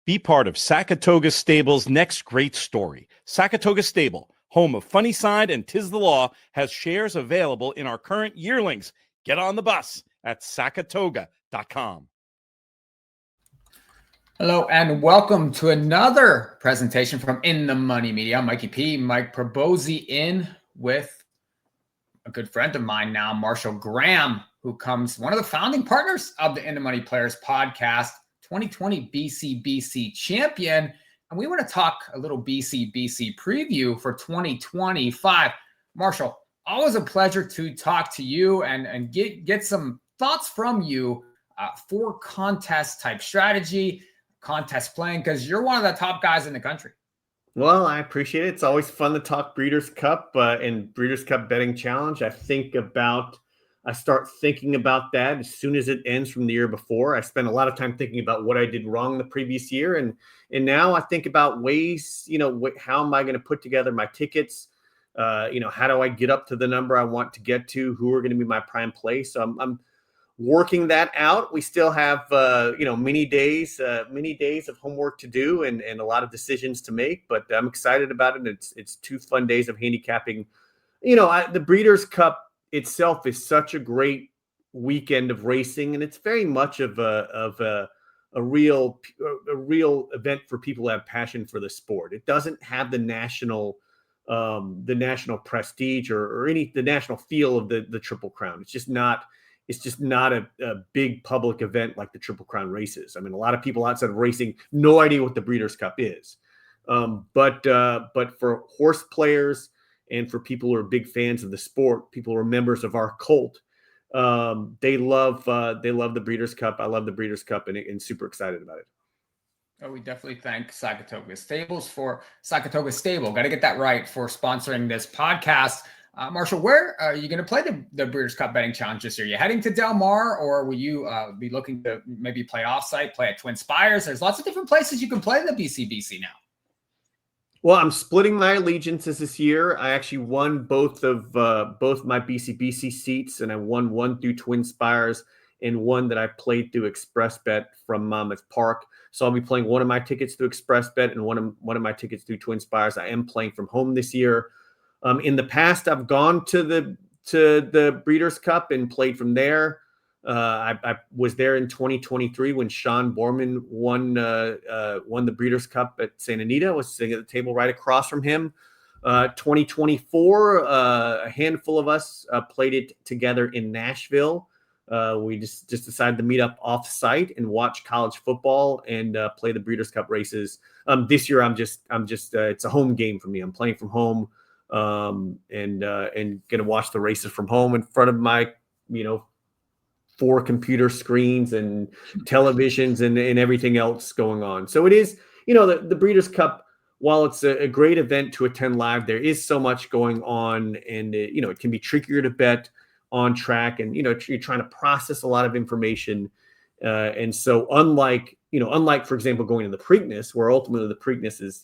Be part of Sackatoga Stable's next great story. Sackatoga Stable, home of Funny Side and 'Tis the Law, has shares available in our current yearlings. Get on the bus at sackatoga.com. Hello and welcome to another presentation from In the Money Media. I'm Mikey P. Mike Pribozie in with a good friend of mine now, Marshall Gramm, who comes one of the founding partners of the In the Money Players podcast, 2020 BCBC Champion. And we want to talk a little BCBC preview for 2025. Marshall, always a pleasure to talk to you and get some thoughts from you for contest type strategy, contest playing, because you're one of the top guys in the country. Well, I appreciate it. It's always fun to talk Breeders' Cup and Breeders' Cup Betting Challenge. I start thinking about that as soon as it ends from the year before. I spent a lot of time thinking about what I did wrong the previous year. And now I think about ways, how am I going to put together my tickets? How do I get up to the number I want to get to? Who are going to be my prime play? So I'm working that out. We still have, many days of homework to do and a lot of decisions to make, but I'm excited about it. It's 2 fun days of handicapping. The Breeders' Cup itself is such a great weekend of racing, and it's very much of a real event for people who have passion for the sport. It doesn't have the national prestige or the national feel of the Triple Crown. It's just not a big public event like the Triple Crown races. I mean, a lot of people outside of racing, no idea what the Breeders' Cup is. But for horse players and for people who are big fans of the sport, people who are members of our cult, they love the Breeders' Cup. I love the Breeders' Cup and super excited about it. Oh, we definitely thank Sackatoga Stable. Got to get that right, for sponsoring this podcast. Marshall, where are you going to play the Breeders' Cup Betting Challenge this year? Are you heading to Del Mar, or will you be looking to maybe play offsite, play at Twin Spires? There's lots of different places you can play the BCBC now. Well, I'm splitting my allegiances this year. I actually won both my BCBC seats, and I won one through Twin Spires and one that I played through Express Bet from Monmouth Park. So I'll be playing one of my tickets through Express Bet and one of my tickets through Twin Spires. I am playing from home this year. In the past, I've gone to the Breeders' Cup and played from there. I was there in 2023 when Sean Borman won the Breeders' Cup at Santa Anita. I was sitting at the table right across from him. 2024, a handful of us played it together in Nashville. We just decided to meet up off-site and watch college football and play the Breeders' Cup races. This year, I'm just it's a home game for me. I'm playing from home. And gonna watch the races from home in front of my 4 computer screens and televisions and everything else going on. So it is, the Breeders' Cup, while it's a great event to attend live, there is so much going on, and it can be trickier to bet on track, and you're trying to process a lot of information, and so unlike for example going to the Preakness, where ultimately the Preakness is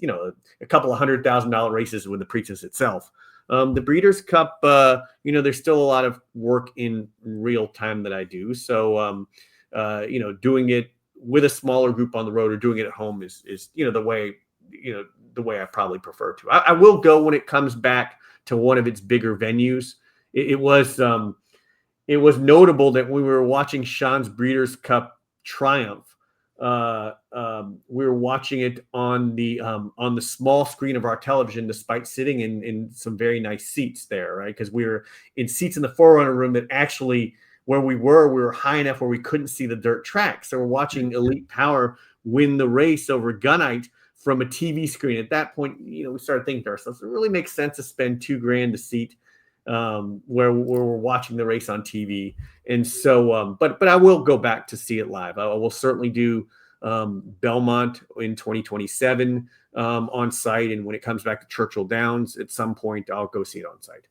a couple of $100,000 races with the Preakness itself, the Breeders' Cup, there's still a lot of work in real time that I do. So doing it with a smaller group on the road or doing it at home is the way I probably prefer to. I will go when it comes back to one of its bigger venues. It was notable that when we were watching Sean's Breeders' Cup Triumph, we were watching it on the small screen of our television, despite sitting in some very nice seats there, right? Because we were in seats in the Forerunner room that actually, where we were high enough where we couldn't see the dirt track. So we're watching Elite Power win the race over Gunite from a TV screen. At that point, we started thinking to ourselves, it really makes sense to spend $2,000 a seat where we're watching the race on TV. And so, but I will go back to see it live. I will certainly do Belmont in 2027 on site. And when it comes back to Churchill Downs at some point, I'll go see it on site.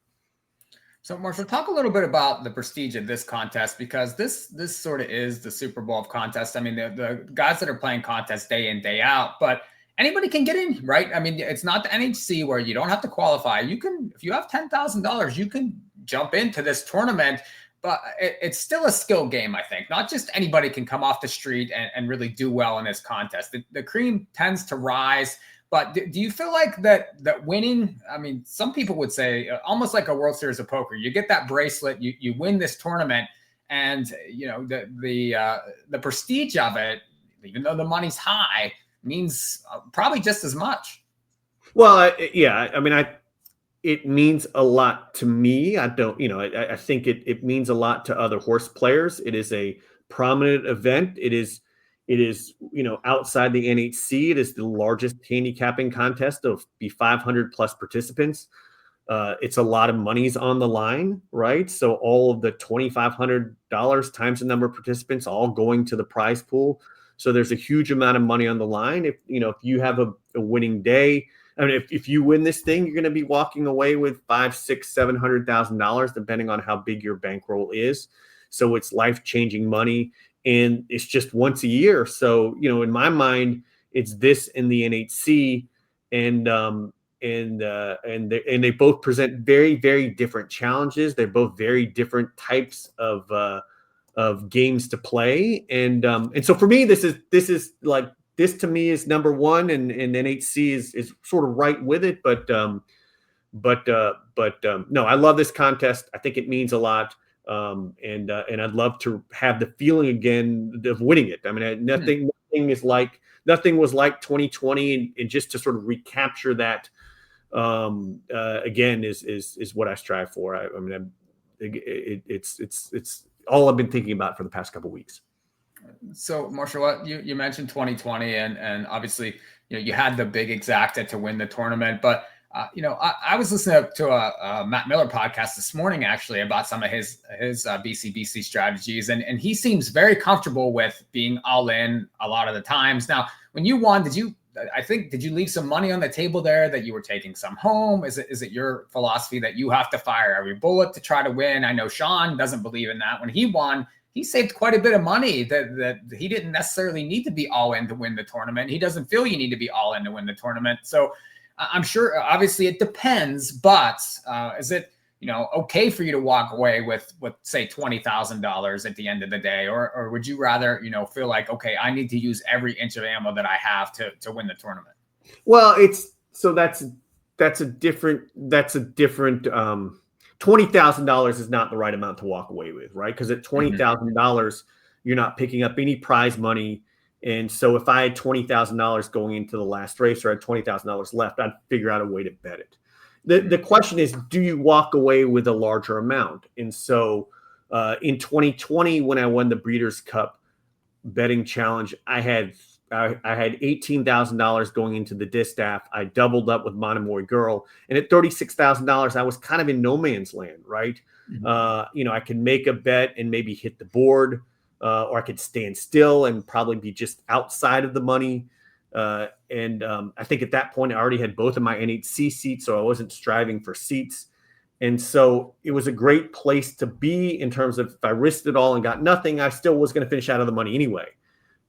So Marshall, talk a little bit about the prestige of this contest, because this sort of is the Super Bowl of contests. I mean, the guys that are playing contests day in, day out, but anybody can get in, right? I mean, it's not the NHC where you don't have to qualify. You can, if you have $10,000, you can jump into this tournament. but it's still a skill game, I think. Not just anybody can come off the street and really do well in this contest. The cream tends to rise. But do you feel like that winning, I mean, some people would say almost like a World Series of Poker, you get that bracelet, you win this tournament, and the prestige of it, even though the money's high, means probably just as much. Well, yeah, I mean, it means a lot to me. I don't, I think it means a lot to other horse players. It is a prominent event. It is, outside the NHC, it is the largest handicapping contest of be 500 plus participants. It's a lot of money's on the line, right? So all of the $2,500 times the number of participants, all going to the prize pool. So there's a huge amount of money on the line. If you have a winning day, I mean, if you win this thing, you're going to be walking away with $500,000, $600,000, $700,000, depending on how big your bankroll is. So it's life-changing money, and it's just once a year. So in my mind, it's this and the NHC, and they both present very, very different challenges. They're both very different types of games to play, and so for me, this is like. This to me is number one, and NHC is sort of right with it. But no, I love this contest. I think it means a lot, and I'd love to have the feeling again of winning it. I mean, nothing was like 2020, and just to sort of recapture that again is what I strive for. I mean, it's all I've been thinking about for the past couple of weeks. So, Marshall, you mentioned 2020, and obviously, you had the big exacta to win the tournament. But I was listening to a Matt Miller podcast this morning, actually, about some of his BCBC strategies, and he seems very comfortable with being all in a lot of the times. Now, when you won, did you leave some money on the table there that you were taking some home? Is it your philosophy that you have to fire every bullet to try to win? I know Sean doesn't believe in that. When he won, he saved quite a bit of money that he didn't necessarily need to be all in to win the tournament. He doesn't feel you need to be all in to win the tournament. So I'm sure, obviously it depends, but is it, okay for you to walk away with say $20,000 at the end of the day, or would you rather, feel like, okay, I need to use every inch of ammo that I have to win the tournament? Well, that's a different $20,000 is not the right amount to walk away with, right? Because at $20,000, you're not picking up any prize money. And so if I had $20,000 going into the last race, or I had $20,000 left, I'd figure out a way to bet it. The question is, do you walk away with a larger amount? And so in 2020, when I won the Breeders' Cup betting challenge, I had $18,000 going into the distaff. I doubled up with Monomoy Girl, and at $36,000, I was kind of in no man's land, right? Mm-hmm. I could make a bet and maybe hit the board, or I could stand still and probably be just outside of the money. And I think at that point, I already had both of my NHC seats, so I wasn't striving for seats. And so it was a great place to be in terms of, if I risked it all and got nothing, I still was going to finish out of the money anyway.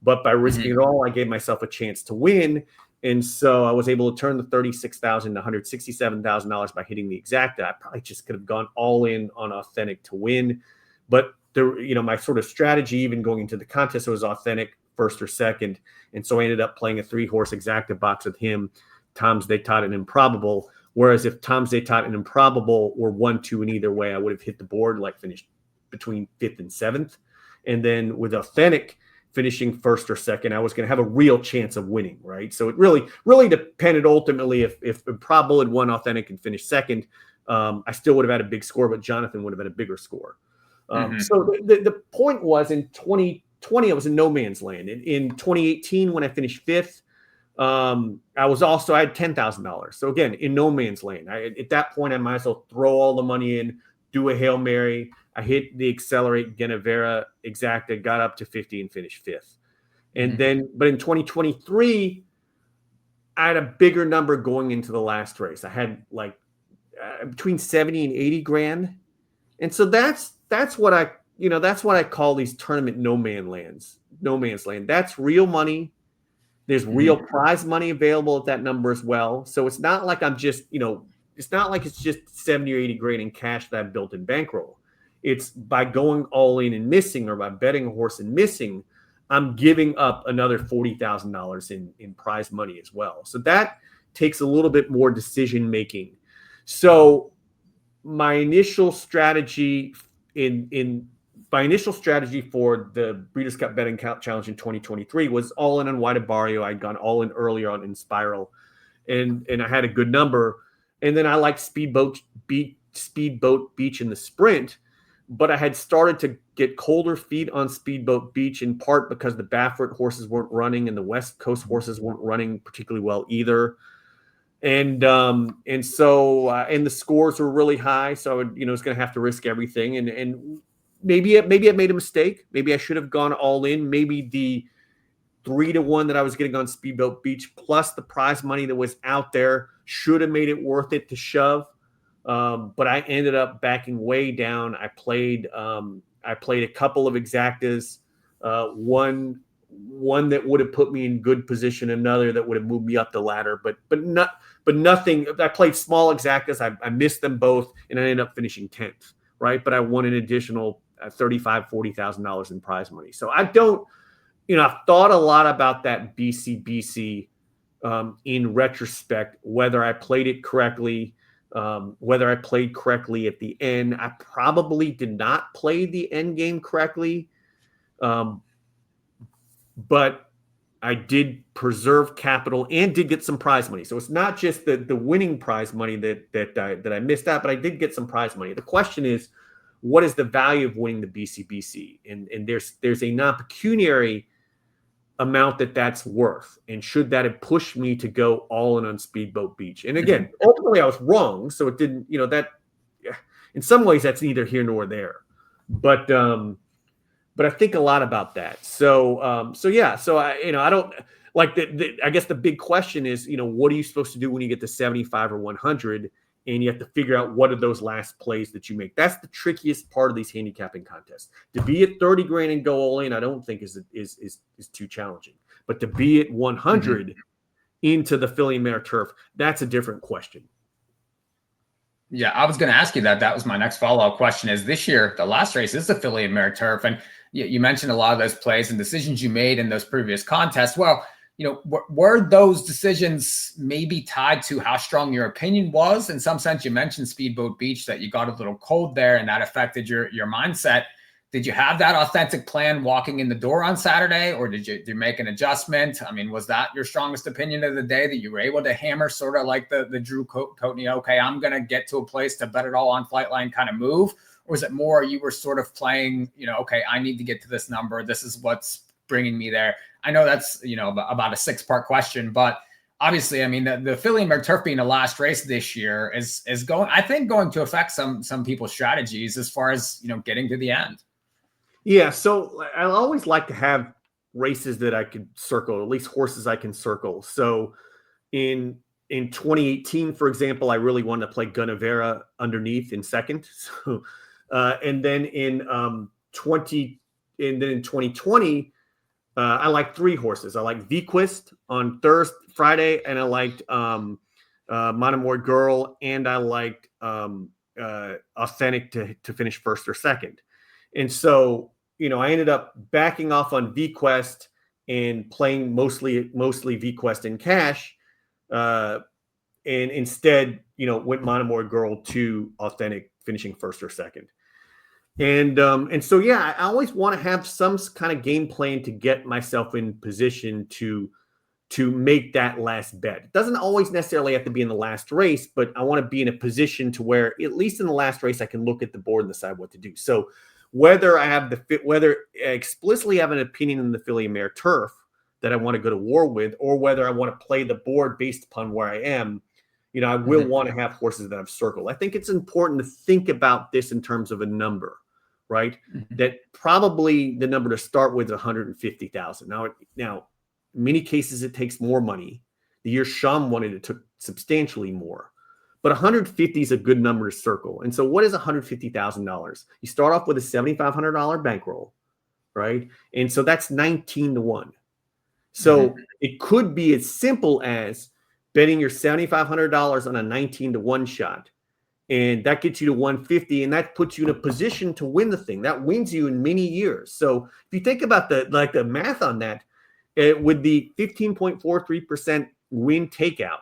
But by risking it all, I gave myself a chance to win. And so I was able to turn the $36,000 to $167,000 by hitting the exacta. I probably just could have gone all in on Authentic to win. But my sort of strategy, even going into the contest, was Authentic first or second. And so I ended up playing a 3-horse exacta box with him, Tom's D'Etat, and Improbable. Whereas if Tom's D'Etat and Improbable were 1-2 in either way, I would have hit the board, like finished between 5th and 7th. And then with Authentic finishing first or second, I was going to have a real chance of winning, right? So it really depended ultimately if Improbable had won Authentic and finished second, I still would have had a big score, but Jonathan would have had a bigger score. So the point was, in 2020, I was in no man's land. In 2018, when I finished 5th, I had $10,000. So again, in no man's land. At that point, I might as well throw all the money in, do a Hail Mary. I hit the Accelerate Genevera exacta, got up to 50 and finished 5th. And then, but in 2023, I had a bigger number going into the last race. I had like between 70 and 80 grand. And so that's what I call these tournament no man's land. That's real money. There's real prize money available at that number as well. So it's not like I'm just, it's not like it's just 70 or 80 grand in cash that I've built in bankroll. It's by going all in and missing, or by betting a horse and missing, I'm giving up another $40,000 in prize money as well. So that takes a little bit more decision making. So my initial strategy for the Breeders' Cup Betting Challenge in 2023 was all in on White Barrio. I'd gone all in earlier on in Spiral, and I had a good number. And then I liked Speedboat Beach in the sprint, but I had started to get colder feet on Speedboat Beach, in part because the Baffert horses weren't running and the West Coast horses weren't running particularly well either. And so the scores were really high, so I was going to have to risk everything. And maybe I made a mistake. Maybe I should have gone all in. Maybe the 3-1 that I was getting on Speedboat Beach plus the prize money that was out there should have made it worth it to shove. But I ended up backing way down. I played a couple of exactas, one that would have put me in good position, another that would have moved me up the ladder, but nothing. I played small exactas. I missed them both, and I ended up finishing 10th, right? But I won an additional $40,000 in prize money. So I don't, I've thought a lot about that BCBC in retrospect, whether I played it correctly, whether I played correctly at the end. I probably did not play the end game correctly, but I did preserve capital and did get some prize money. So it's not just the winning prize money that I missed out, but I did get some prize money. The question is, what is the value of winning the BCBC? And there's a non-pecuniary amount that's worth, and should that have pushed me to go all in on Speedboat Beach? And again, ultimately I was wrong, so it didn't, that in some ways that's neither here nor there, but I think a lot about that. So I don't like I guess the big question is, what are you supposed to do when you get to 75 or 100, and you have to figure out what are those last plays that you make. That's the trickiest part of these handicapping contests. To be at 30 grand and go all in, I don't think is too challenging. But to be at 100 into the filly and mare turf, that's a different question. Yeah, I was going to ask you that. That was my next follow-up question. Is this year the last race is the filly and mare turf, and you mentioned a lot of those plays and decisions you made in those previous contests. Well, were those decisions maybe tied to how strong your opinion was? In some sense, you mentioned Speedboat Beach, that you got a little cold there and that affected your mindset. Did you have that authentic plan walking in the door on Saturday, or did you make an adjustment? I mean, was that your strongest opinion of the day, that you were able to hammer sort of like the Drew Coatney, okay, I'm going to get to a place to bet it all on Flightline kind of move? Or was it more you were sort of playing, okay, I need to get to this number. This is what's bringing me there. I know that's, about a 6-part question, but obviously, I mean, the filly and mare turf being the last race this year is going to affect some people's strategies as far as, getting to the end. Yeah. So I always like to have races that I could circle, at least horses I can circle. So in 2018, for example, I really wanted to play Gunnevera underneath in second. So, and then in 2020, I liked 3 horses. I liked Vequist on Friday, and I liked Monomoy Girl, and I liked Authentic to finish first or second. And so, I ended up backing off on Vequest and playing mostly Vequest in cash, and instead, went Monomoy Girl to Authentic, finishing first or second. And so, yeah, I always want to have some kind of game plan to get myself in position to make that last bet. It doesn't always necessarily have to be in the last race, but I want to be in a position to where, at least in the last race, I can look at the board and decide what to do. So whether I explicitly have an opinion in the filly and mare turf that I want to go to war with, or whether I want to play the board based upon where I am, I will want to have horses that I've circled. I think it's important to think about this in terms of a number, right? That probably the number to start with is 150,000. Now, in many cases, it takes more money. The year Sham won it took substantially more. But 150 is a good number to circle. And so what is $150,000? You start off with a $7,500 bankroll, right? And so that's 19-1. So it could be as simple as betting your $7,500 on a 19-1 shot and that gets you to 150, and that puts you in a position to win the thing. That wins you in many years. So if you think about the math on that, with the 15.43% win takeout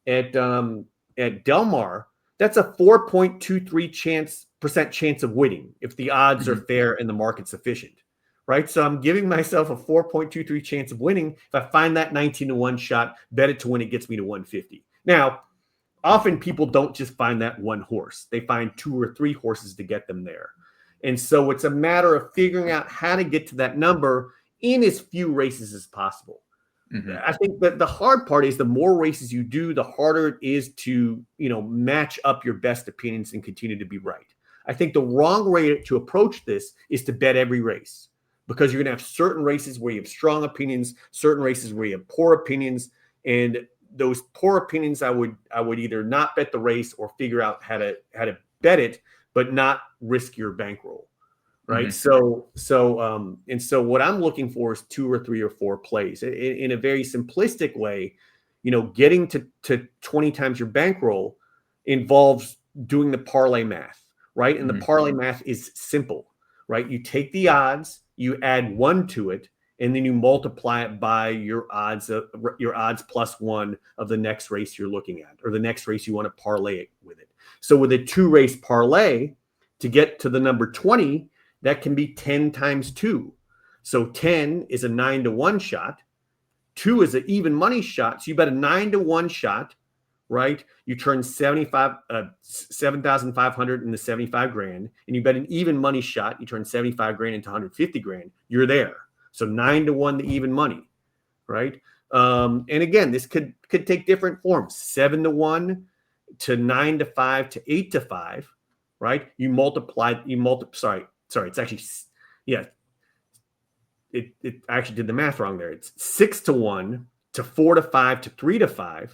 at Del Mar, that's a 4.23% chance of winning if the odds are fair and the market's efficient, right? So I'm giving myself a 4.23 chance of winning. If I find that 19-1 shot, bet it to win, it gets me to 150. Now, often people don't just find that one horse. They find 2 or 3 horses to get them there. And so it's a matter of figuring out how to get to that number in as few races as possible. I think that the hard part is the more races you do, the harder it is to, match up your best opinions and continue to be right. I think the wrong way to approach this is to bet every race, because you're going to have certain races where you have strong opinions, certain races where you have poor opinions, and those poor opinions, I would either not bet the race or figure out how to bet it, but not risk your bankroll. Right. So what I'm looking for is 2 or 3 or 4 plays in a very simplistic way. Getting to 20 times your bankroll involves doing the parlay math, right? And the parlay math is simple, right? You take the odds, you add 1 to it, and then you multiply it by your odds plus 1 of the next race you're looking at, or the next race you want to parlay it with it. So with a 2-race parlay, to get to the number 20, that can be 10 times 2. So 10 is a 9-1 shot. 2 is an even money shot. So you bet a 9-1 shot, right? You turn 7,500 into 75 grand, and you bet an even money shot. You turn 75 grand into 150 grand. You're there. So 9-1 the even money, right? And again, this could take different forms: 7-1 to 9-5 to 8-5, right? Sorry, it's actually, it actually did the math wrong there. It's 6-1 to 4-5 to 3-5.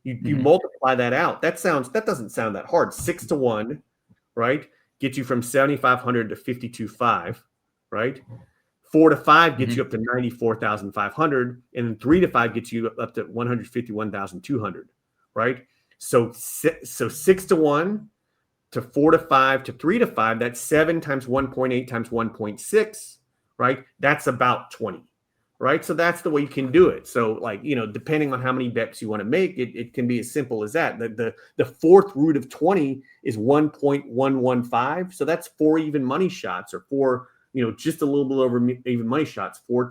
You multiply that out. That doesn't sound that hard. 6-1, right, gets you from 7,500 to 52.5, right? 4-5 gets you up to 94,500, and then 3-5 gets you up to 151,200, right? So 6-1 to 4-5 to 3-5, that's 7 times 1.8 times 1.6, right? That's about 20, right? So that's the way you can do it. So depending on how many bets you want to make, it can be as simple as that. The fourth root of 20 is 1.115. So that's 4 even money shots, or 4, just a little bit over even money shots, 4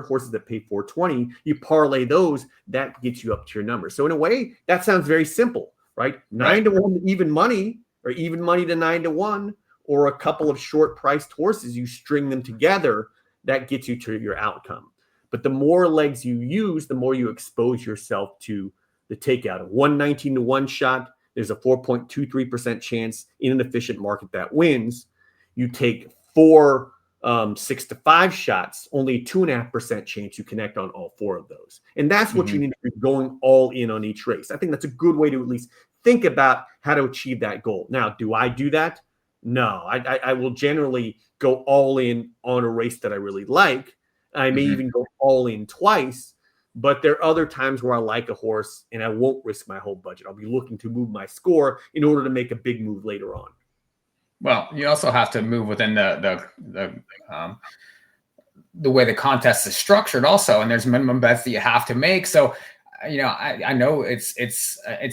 horses that pay 420. You parlay those, that gets you up to your number. So in a way, that sounds very simple. Right? 9-1 to even money, or even money to 9-1, or a couple of short priced horses, you string them together, that gets you to your outcome. But the more legs you use, the more you expose yourself to the takeout. A 119-1 shot, there's a 4.23% chance in an efficient market that wins. You take 4 6-5 shots, only a 2.5% chance you connect on all 4 of those. And that's what you need to be going all in on each race. I think that's a good way to at least think about how to achieve that goal. Now, do I do that? No, I will generally go all in on a race that I really like. I may even go all in twice, but there are other times where I like a horse and I won't risk my whole budget. I'll be looking to move my score in order to make a big move later on. Well, you also have to move within the way the contest is structured also, and there's minimum bets that you have to make. So, I know it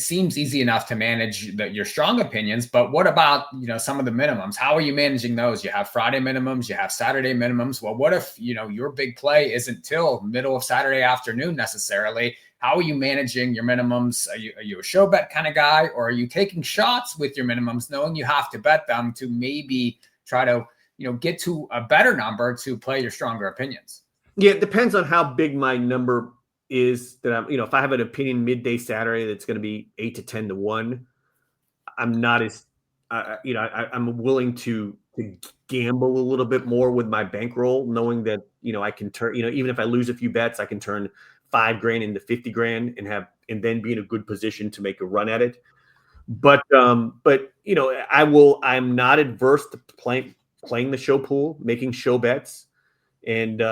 seems easy enough to manage your strong opinions, but what about, some of the minimums? How are you managing those? You have Friday minimums, you have Saturday minimums. Well, what if, your big play isn't till middle of Saturday afternoon necessarily? How are you managing your minimums? Are you a show bet kind of guy, or are you taking shots with your minimums, knowing you have to bet them to maybe try to, get to a better number to play your stronger opinions? Yeah, it depends on how big my number is that I'm, if I have an opinion midday Saturday that's going to be 8 to 10 to 1, I'm not as, I'm willing to gamble a little bit more with my bankroll, knowing that, I can turn, even if I lose a few bets, I can turn 5 grand into 50 grand and then be in a good position to make a run at it. But I'm not adverse to playing the show pool, making show bets. And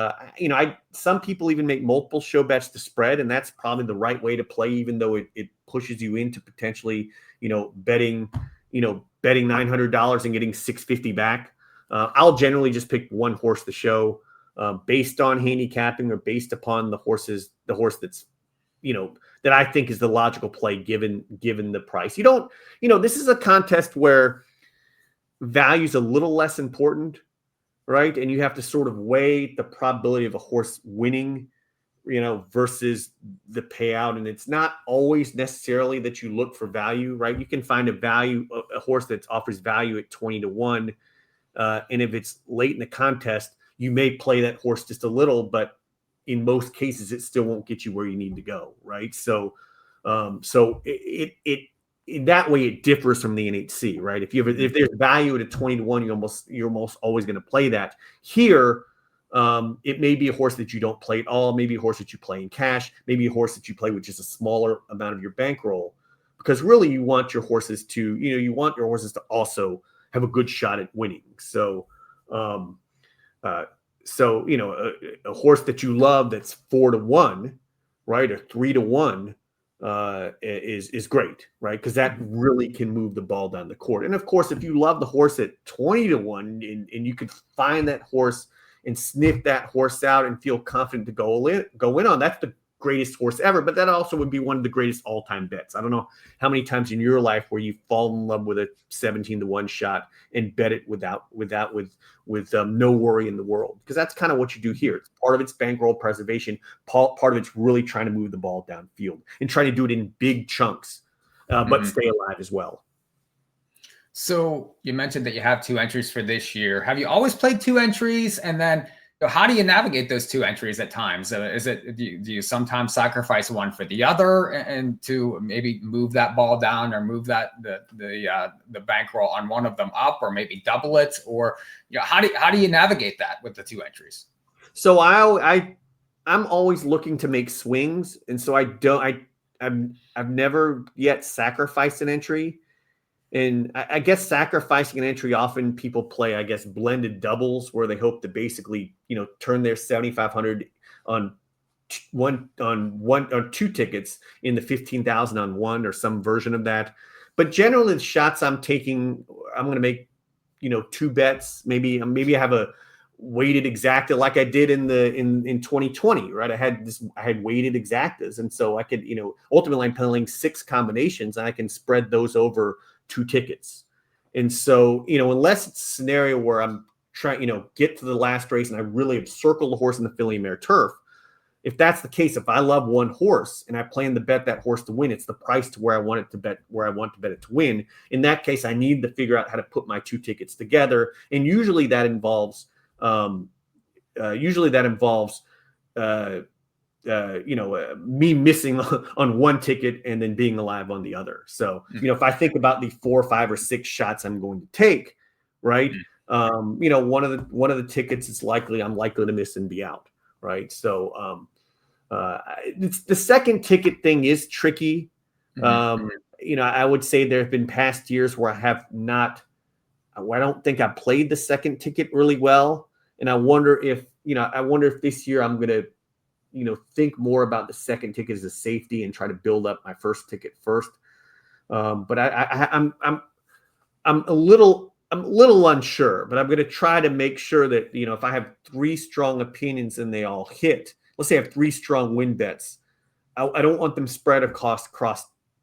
some people even make multiple show bets to spread, and that's probably the right way to play, even though it pushes you into potentially, betting $900 and getting $650 back. I'll generally just pick one horse to show, based on handicapping or based upon the horse that's, that I think is the logical play given the price. This is a contest where value is a little less important, right? And you have to sort of weigh the probability of a horse winning, versus the payout. And it's not always necessarily that you look for value, right? You can find a horse that offers value at 20-1. And if it's late in the contest, you may play that horse just a little, but in most cases, it still won't get you where you need to go, right? So it in that way, it differs from the NHC, right? If there's value at a 20-1, you're almost always going to play that. Here, it may be a horse that you don't play at all, maybe a horse that you play in cash, maybe a horse that you play with just a smaller amount of your bankroll, because really you want your horses to also have a good shot at winning. So, a horse that you love that's 4-1, right, or 3-1, is great, right? Because that really can move the ball down the court. And of course, if you love the horse at 20-1, and you could find that horse and sniff that horse out and feel confident to go in on, that's the greatest horse ever. But that also would be one of the greatest all-time bets. I don't know how many times in your life where you fall in love with a 17-1 shot and bet it with no worry in the world, because that's kind of what you do here. It's part of its bankroll preservation. Part of it's really trying to move the ball downfield and trying to do it in big chunks, but stay alive as well. So you mentioned that you have 2 entries for this year. Have you always played 2 entries? And then how do you navigate those 2 entries at times? Do you sometimes sacrifice one for the other and to maybe move that ball down, or move the bankroll on one of them up, or maybe double it? Or how do you navigate that with the 2 entries? So I'm always looking to make swings, and so I've never yet sacrificed an entry. And I guess sacrificing an entry, often people play, I guess, blended doubles, where they hope to basically, turn their 7,500 on 2 tickets in the 15,000 on 1, or some version of that. But generally, the shots I'm taking, I'm going to make, 2 bets. Maybe I have a weighted exacta like I did in 2020, right? I had weighted exactas, and so I could, ultimately I'm playing 6 combinations, and I can spread those over 2 tickets. And so, unless it's a scenario where I'm trying, get to the last race and I really have circled the horse in the filly mare turf, if that's the case, if I love one horse and I plan to bet that horse to win, it's the price to where I want to bet it to win. In that case, I need to figure out how to put my 2 tickets together. And usually that involves me missing on one ticket and then being alive on the other. So, if I think about the 4, 5, or 6 shots I'm going to take, right? One of the tickets is I'm likely to miss and be out, right? So, it's the second ticket thing is tricky. I would say there have been past years where I don't think I played the second ticket really well. And I wonder if this year I'm going to, think more about the second ticket as a safety and try to build up my first ticket first. But I'm a little unsure, but I'm going to try to make sure that, if I have 3 strong opinions and they all hit, let's say I have 3 strong win bets, I don't want them spread across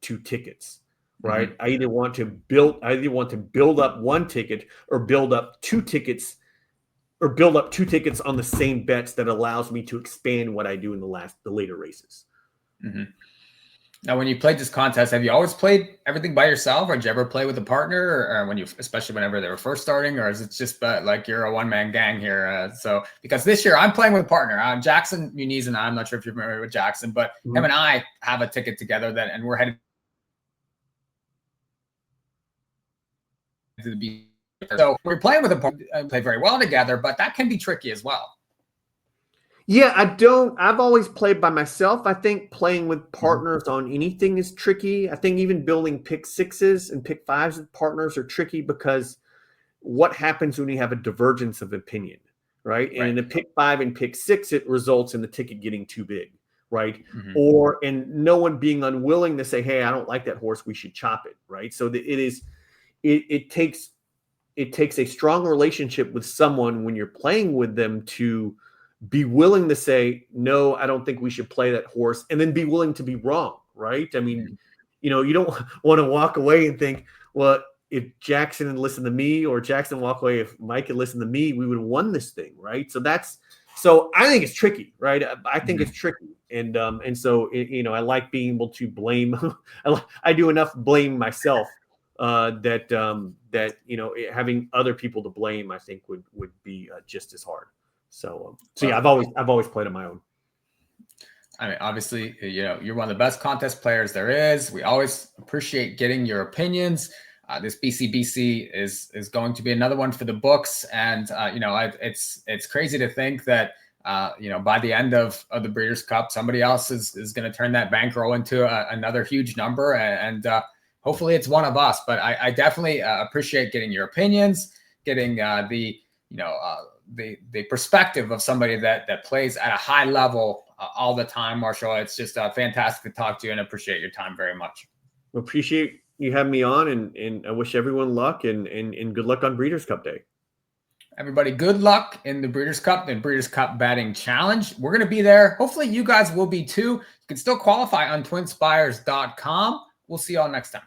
2 tickets, right? I either want to build up 1 ticket or build up 2 tickets, or build up 2 tickets on the same bets that allows me to expand what I do in the later races. Now, when you played this contest, have you always played everything by yourself, or did you ever play with a partner, or especially whenever they were first starting, or is it just like you're a one-man gang here? So because this year I'm playing with a partner, Jackson Muniz, and I'm not sure if you're familiar with Jackson, but him and I have a ticket together and we're headed to the beach. So we're playing with a partner, play very well together, but that can be tricky as well. Yeah, I've always played by myself. I think playing with partners on anything is tricky. I think even building pick 6s and pick 5s with partners are tricky, because what happens when you have a divergence of opinion, right? And in a pick 5 and pick 6, it results in the ticket getting too big, right? Mm-hmm. And no one being unwilling to say, hey, I don't like that horse, we should chop it, right? So it takes a strong relationship with someone when you're playing with them to be willing to say, no, I don't think we should play that horse, and then be willing to be wrong, right? I mean, you don't want to walk away and think, well, if Jackson had listened to me, or Jackson walk away, if Mike had listened to me, we would have won this thing, right? So I think it's tricky, right? I think it's tricky, and so I like being able to blame. I do enough blame myself that having other people to blame, I think would be just as hard. So yeah, I've always played on my own. I mean, obviously, you're one of the best contest players there is. We always appreciate getting your opinions. This BCBC is going to be another one for the books, and it's crazy to think that by the end of the Breeders' Cup, somebody else is going to turn that bankroll into another huge number, and hopefully it's one of us. But I definitely appreciate getting your opinions, getting the perspective of somebody that plays at a high level all the time, Marshall. It's just fantastic to talk to you, and appreciate your time very much. Appreciate you having me on, and I wish everyone luck and good luck on Breeders' Cup Day. Everybody, good luck in the Breeders' Cup, the Breeders' Cup Batting Challenge. We're going to be there. Hopefully you guys will be too. You can still qualify on twinspires.com. We'll see y'all next time.